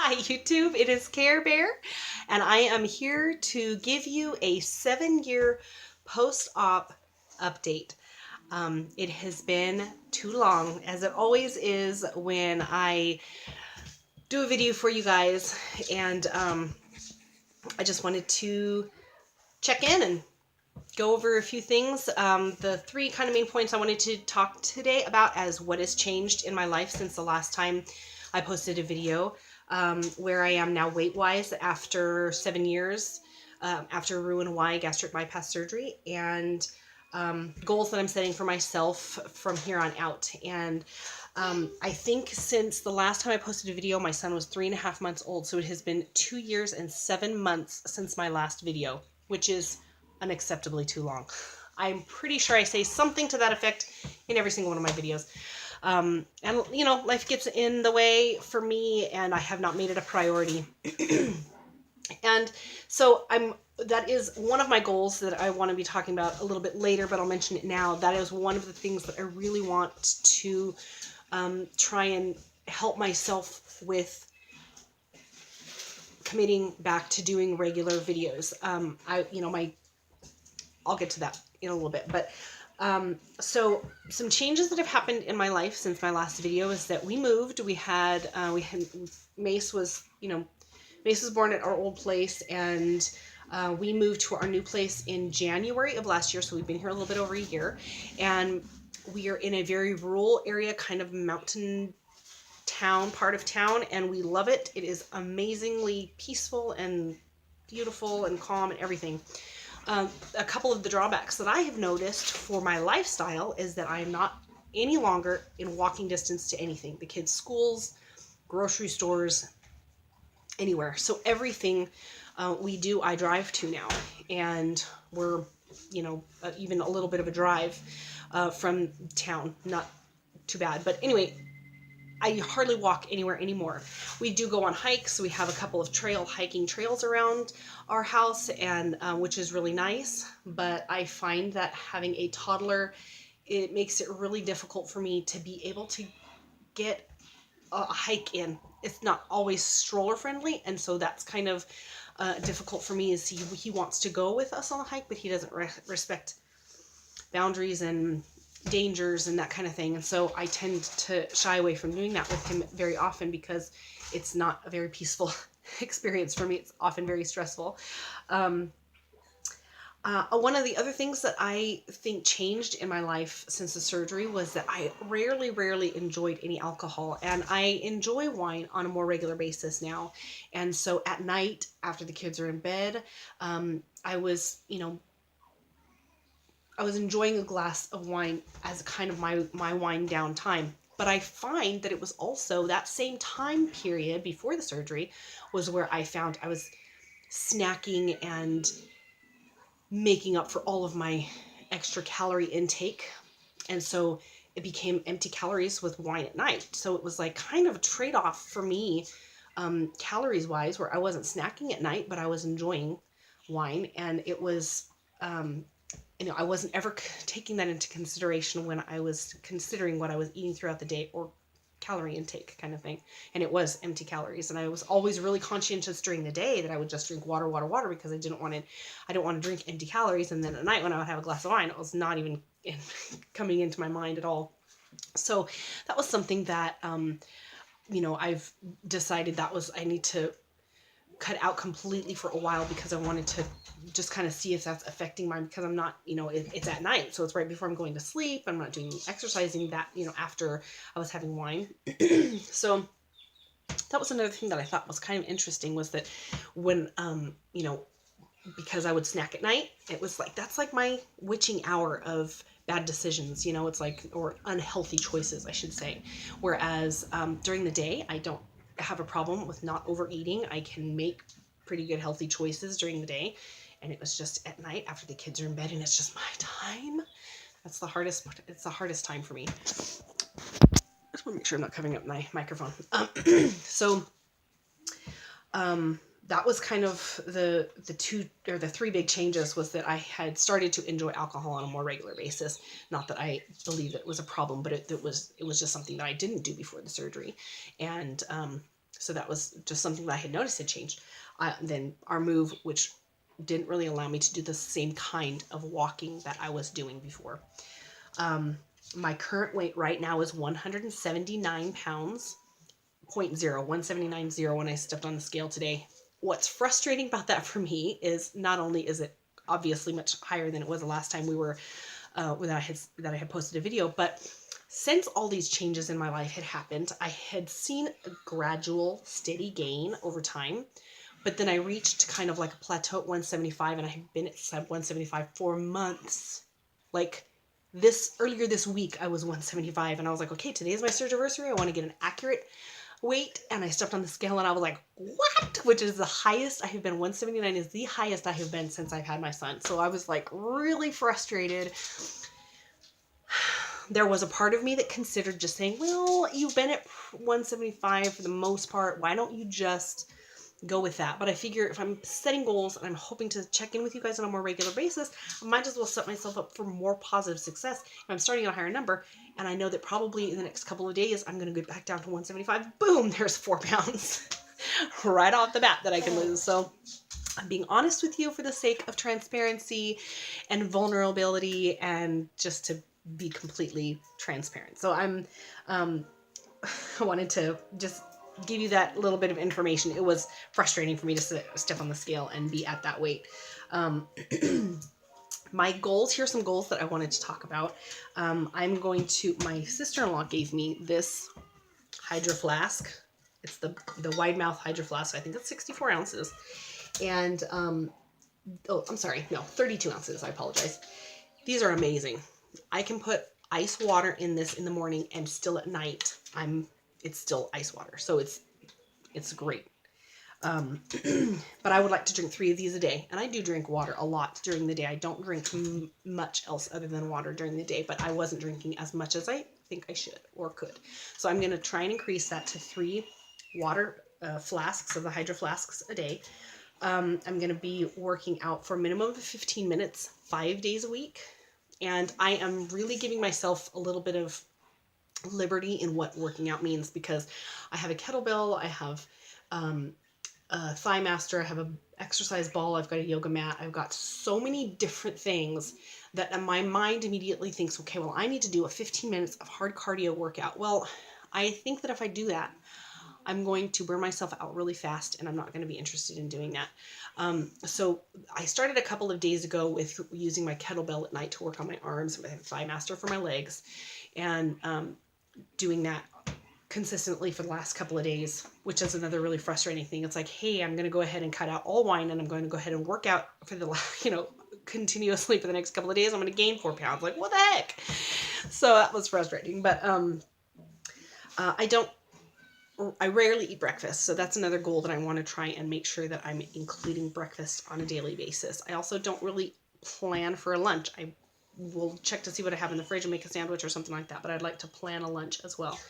Hi YouTube, it is Care Bear, and I am here to give you a 7-year post-op update. It has been too long, as it always is when I do a video for you guys, and I just wanted to check in and go over a few things. The three kind of main points I wanted to talk today about as what has changed in my life since the last time I posted a video, where I am now weight-wise after 7 years, after RNY Gastric Bypass surgery, and goals that I'm setting for myself from here on out. And I think since the last time I posted a video, my son was 3.5 months old, so it has been 2 years and 7 months since my last video, which is unacceptably too long. I'm pretty sure I say something to that effect in every single one of my videos. And you know, life gets in the way for me, and I have not made it a priority. And so that is one of my goals that I want to be talking about a little bit later, but I'll mention it now. That is one of the things that I really want to try and help myself with committing back to doing regular videos. I'll get to that in a little bit, but so some changes that have happened in my life since my last video is that we moved. Mace was born at our old place, and we moved to our new place in January of last year. So we've been here a little bit over a year, and we are in a very rural area, kind of mountain town, part of town, and we love it. It is amazingly peaceful and beautiful and calm and everything. A couple of the drawbacks that I have noticed for my lifestyle is that I am not any longer in walking distance to anything. The kids' schools, grocery stores, anywhere. So everything we do, I drive to now. And we're, even a little bit of a drive from town. Not too bad. But anyway, I hardly walk anywhere anymore. We do go on hikes. We have a couple of hiking trails around our house, and which is really nice. But I find that having a toddler, it makes it really difficult for me to be able to get a hike in. It's not always stroller friendly, and so that's kind of difficult for me. Is he wants to go with us on a hike, but he doesn't respect boundaries and dangers and that kind of thing, and so I tend to shy away from doing that with him very often because it's not a very peaceful experience for me. It's often very stressful. One of the other things that I think changed in my life since the surgery was that I rarely enjoyed any alcohol, and I enjoy wine on a more regular basis now. And so at night, after the kids are in bed, I was enjoying a glass of wine as kind of my wind down time. But I find that it was also that same time period before the surgery was where I found I was snacking and making up for all of my extra calorie intake. And so it became empty calories with wine at night. So it was like kind of a trade-off for me, calories wise, where I wasn't snacking at night, but I was enjoying wine. And it was, I wasn't ever taking that into consideration when I was considering what I was eating throughout the day, or calorie intake kind of thing. And it was empty calories. And I was always really conscientious during the day that I would just drink water, because I didn't want to drink empty calories. And then at night when I would have a glass of wine, it was not even coming into my mind at all. So that was something that, I've decided I need to cut out completely for a while, because I wanted to just kind of see if that's affecting because I'm not, it's at night, so it's right before I'm going to sleep. I'm not doing exercising that, after I was having wine. So that was another thing that I thought was kind of interesting, was that when, because I would snack at night, it was like, that's like my witching hour of bad decisions, it's like, or unhealthy choices, I should say. Whereas during the day, I don't have a problem with not overeating. I can make pretty good healthy choices during the day, and it was just at night after the kids are in bed and it's just my time. It's the hardest time for me. I just want to make sure I'm not covering up my microphone. That was kind of the three big changes, was that I had started to enjoy alcohol on a more regular basis. Not that I believe it was a problem, but it was just something that I didn't do before the surgery. And So that was just something that I had noticed had changed. Then our move, which didn't really allow me to do the same kind of walking that I was doing before. My current weight right now is 179 pounds, 179.0 when I stepped on the scale today. What's frustrating about that for me is not only is it obviously much higher than it was the last time we were that I had posted a video, but since all these changes in my life had happened, I had seen a gradual, steady gain over time. But then I reached kind of like a plateau at 175, and I had been at 175 for months. Like earlier this week, I was 175, and I was like, okay, today is my Surgeversary. I want to get an accurate weight. And I stepped on the scale, and I was like, what? Which is the highest I have been. 179 is the highest I have been since I've had my son. So I was like really frustrated. There was a part of me that considered just saying, well, you've been at 175 for the most part. Why don't you just go with that? But I figure if I'm setting goals and I'm hoping to check in with you guys on a more regular basis, I might as well set myself up for more positive success if I'm starting at a higher number. And I know that probably in the next couple of days, I'm going to get back down to 175. Boom, there's 4 pounds right off the bat that I can lose. So I'm being honest with you for the sake of transparency and vulnerability, and just to be completely transparent. So I wanted to just give you that little bit of information. It was frustrating for me to step on the scale and be at that weight. My goals, here's some goals that I wanted to talk about. My sister-in-law gave me this Hydro Flask. It's the wide mouth Hydro Flask. I think it's 64 ounces. And, 32 ounces. I apologize. These are amazing. I can put ice water in this in the morning, and still at night, it's still ice water. So it's great. But I would like to drink 3 of these a day. And I do drink water a lot during the day. I don't drink much else other than water during the day, but I wasn't drinking as much as I think I should or could. So I'm going to try and increase that to 3 water flasks of the Hydro Flasks a day. I'm going to be working out for a minimum of 15 minutes, 5 days a week. And I am really giving myself a little bit of liberty in what working out means, because I have a kettlebell, I have a Thigh Master, I have an exercise ball, I've got a yoga mat, I've got so many different things that my mind immediately thinks, okay, well, I need to do a 15 minutes of hard cardio workout. Well, I think that if I do that, I'm going to burn myself out really fast, and I'm not going to be interested in doing that. So I started a couple of days ago with using my kettlebell at night to work on my arms, with a Thigh Master for my legs, and doing that consistently for the last couple of days, which is another really frustrating thing. It's like, hey, I'm going to go ahead and cut out all wine, and I'm going to go ahead and work out for continuously for the next couple of days. I'm going to gain 4 pounds. Like, what the heck? So that was frustrating. But I rarely eat breakfast, so that's another goal that I want to try and make sure that I'm including breakfast on a daily basis. I also don't really plan for a lunch. I will check to see what I have in the fridge and make a sandwich or something like that, but I'd like to plan a lunch as well.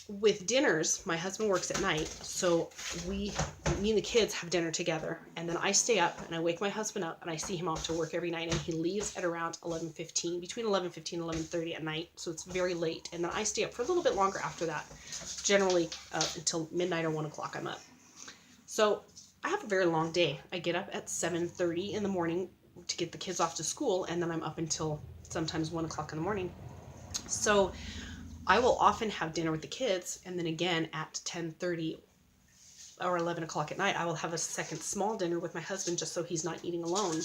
With dinners, my husband works at night, so me and the kids have dinner together, and then I stay up and I wake my husband up, and I see him off to work every night, and he leaves at around 11:15, between 11:15 and 11:30 at night, so it's very late, and then I stay up for a little bit longer after that, generally until midnight or 1 o'clock I'm up. So I have a very long day. I get up at 7:30 in the morning to get the kids off to school, and then I'm up until sometimes 1 o'clock in the morning. So I will often have dinner with the kids, and then again at 10:30 or 11 o'clock at night, I will have a second small dinner with my husband, just so he's not eating alone.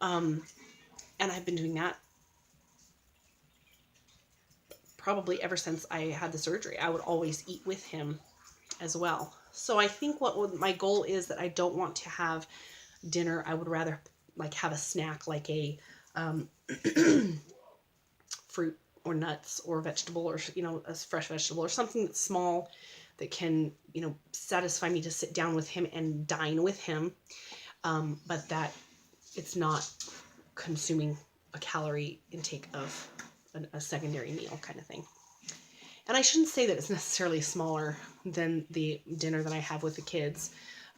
And I've been doing that probably ever since I had the surgery. I would always eat with him as well. So I think my goal is that I don't want to have dinner. I would rather have a snack, like a fruit or nuts or vegetable, or a fresh vegetable, or something that's small that can satisfy me to sit down with him and dine with him, but that it's not consuming a calorie intake of a secondary meal kind of thing. And I shouldn't say that it's necessarily smaller than the dinner that I have with the kids,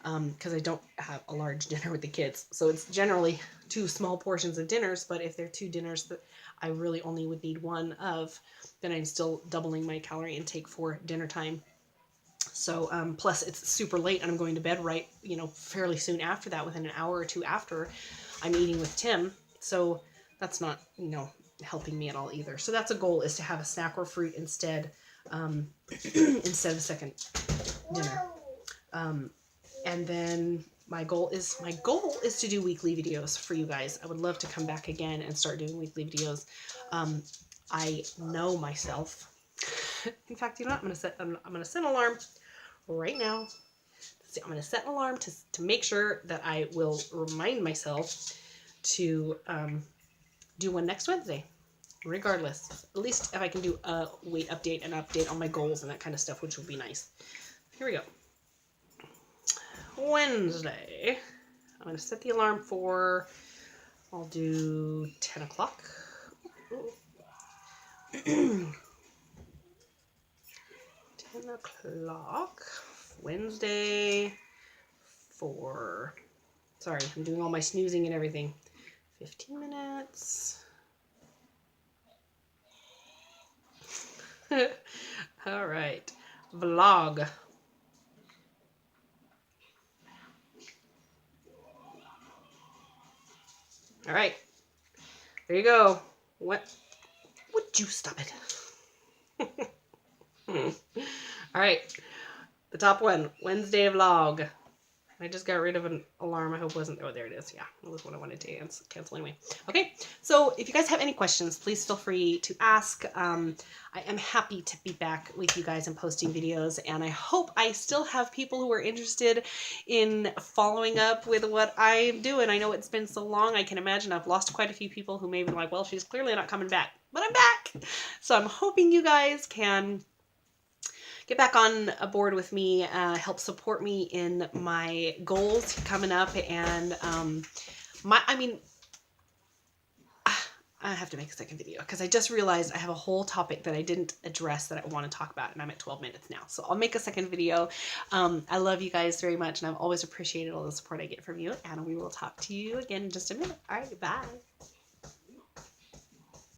because I don't have a large dinner with the kids. So it's generally 2 small portions of dinners, but if they're 2 dinners that I really only would need 1 of, then I'm still doubling my calorie intake for dinner time. So, plus it's super late and I'm going to bed right, fairly soon after that, within an hour or two after I'm eating with Tim. So that's not, helping me at all either. So that's a goal, is to have a snack or fruit instead, instead of a second dinner. And then my goal is to do weekly videos for you guys. I would love to come back again and start doing weekly videos. I know myself. In fact, you know what? I'm gonna set an alarm right now. I'm gonna set an alarm to make sure that I will remind myself to do one next Wednesday, regardless. At least if I can do a weight update and update on my goals and that kind of stuff, which would be nice. Here we go. Wednesday. I'm going to set the alarm for, I'll do 10 o'clock. 10 o'clock. Wednesday for, sorry, I'm doing all my snoozing and everything. 15 minutes. All right. Vlog. All right. There you go. What? Would you stop it? All right. The top one. Wednesday vlog. I just got rid of an alarm. I hope it wasn't. Oh, there it is. Yeah, that was what I wanted to cancel anyway. Okay, so if you guys have any questions, please feel free to ask. I am happy to be back with you guys and posting videos, and I hope I still have people who are interested in following up with what I'm doing. I know it's been so long. I can imagine I've lost quite a few people who may be like, well, she's clearly not coming back, but I'm back. So I'm hoping you guys can get back on board with me, help support me in my goals coming up, and I have to make a second video because I just realized I have a whole topic that I didn't address that I want to talk about, and I'm at 12 minutes now. So I'll make a second video. I love you guys very much, and I've always appreciated all the support I get from you, and we will talk to you again in just a minute. All right, bye.